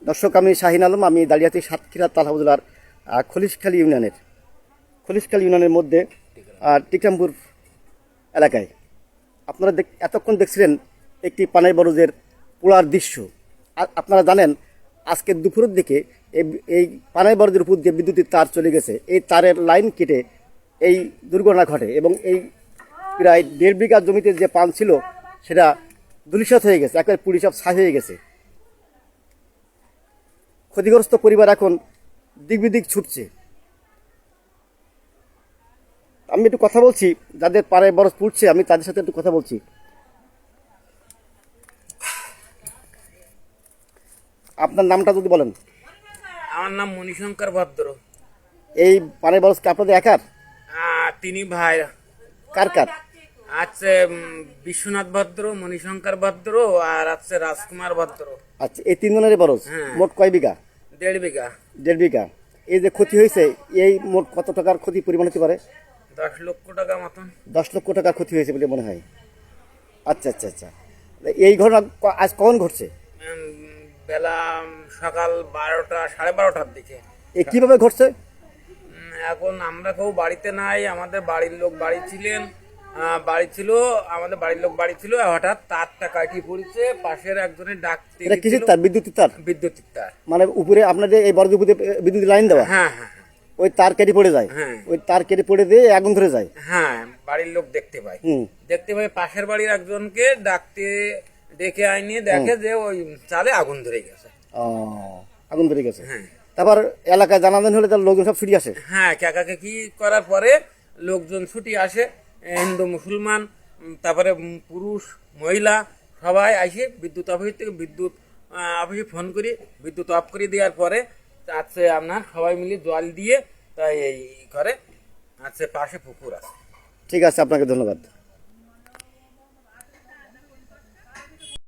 দর্শক, আমি শাহিন আলম। আমি দাঁড়িয়ে আছি সাতক্ষীরা তালহা উপজেলার খলিশখালী ইউনিয়নের মধ্যে টিকরামপুর এলাকায়। আপনারা এতক্ষণ দেখছিলেন একটি পানের বরজের পোড়ার দৃশ্য। আপনারা জানেন আজকে দুপুরের দিকে এই পানের বরজের উপর দিয়ে বিদ্যুতের তার চলে গেছে। এই তারের লাইন কেটে এই দুর্ঘটনা ঘটে এবং এই প্রায় 1.5 বিঘা জমিতে যে পান ছিল সেটা ধূলিসাৎ হয়ে গেছে, একেবারে পুড়ি সব ছাই হয়ে গেছে। ক্ষতিগ্রস্ত পরিবার এখন দিক বিদিক ছুটছে। আমি একটু কথা বলছি, যাদের পাড়ায় বরজ পুড়ছে আমি তাদের সাথে একটু কথা বলছি। আপনার নামটা যদি বলেন। আমার নাম মণিশঙ্কর ভদ্র। এই পানের বরজ কি আপনাদের একার? তিনি ভাই কার কার? আছে বিশ্বনাথ ভদ্র, মণিশঙ্কর ভদ্র আর আছে রাজকুমার ভদ্র। আচ্ছা, এই 3 জনেরই বরজ। হ্যাঁ। মোট কয় বিঘা? 1.5 বিঘা। 1.5 বিঘা। এই যে ক্ষতি হয়েছে, এই মোট কত টাকার ক্ষতি পরিমাণ হতে পারে? 10 লক্ষ টাকা মতন। 10 লক্ষ টাকার ক্ষতি হয়েছে বলে মনে হয়। আচ্ছা আচ্ছা আচ্ছা। এই ঘটনা আজ কখন ঘটছে? বেলা সকাল 12টা 12:30টার দিকে। কিভাবে ঘটছে? এখন আমরা কেউ বাড়িতে নাই, আমাদের বাড়ির লোক বাড়ি ছিলেন, আমাদের বাড়ির লোক বাড়ি ছিল। হঠাৎ তারটা কাটিয়ে পড়েছে, পাশের একজনের ডাকতে এটা কিসের তার? বিদ্যুতের তার? বিদ্যুতের তার। মানে উপরে আপনাদের এই বরজের উপরে বিদ্যুৎ লাইন দেওয়া? হ্যাঁ হ্যাঁ ওই তার কেটে পড়ে যায়? হ্যাঁ। ওই তার কেটে পড়ে দিয়ে আগুন ধরে যায়? হ্যাঁ, বাড়ির লোক দেখতে পায়। পাশের বাড়ির একজনকে ডেকে আইনি, দেখে যে ওই চালে আগুন ধরে গেছে। আগুন ধরে গেছে। হ্যাঁ। তারপর এলাকায় জানাজানি হলে তার লোকজন সব ছুটি আসে? হ্যাঁ, কি করার পরে লোকজন ছুটি আসে, হিন্দু মুসলমান, তারপরে পুরুষ মহিলা সবাই আসে বিদ্যুৎ অফিস থেকে বিদ্যুৎ অফিসে ফোন করি, বিদ্যুৎ অফ করে দেওয়ার পরে আছে আপনার সবাই মিলে জল দিয়ে তাই এই করে আছে, পাশে পুকুর আছে। ঠিক আছে, আপনাকে ধন্যবাদ।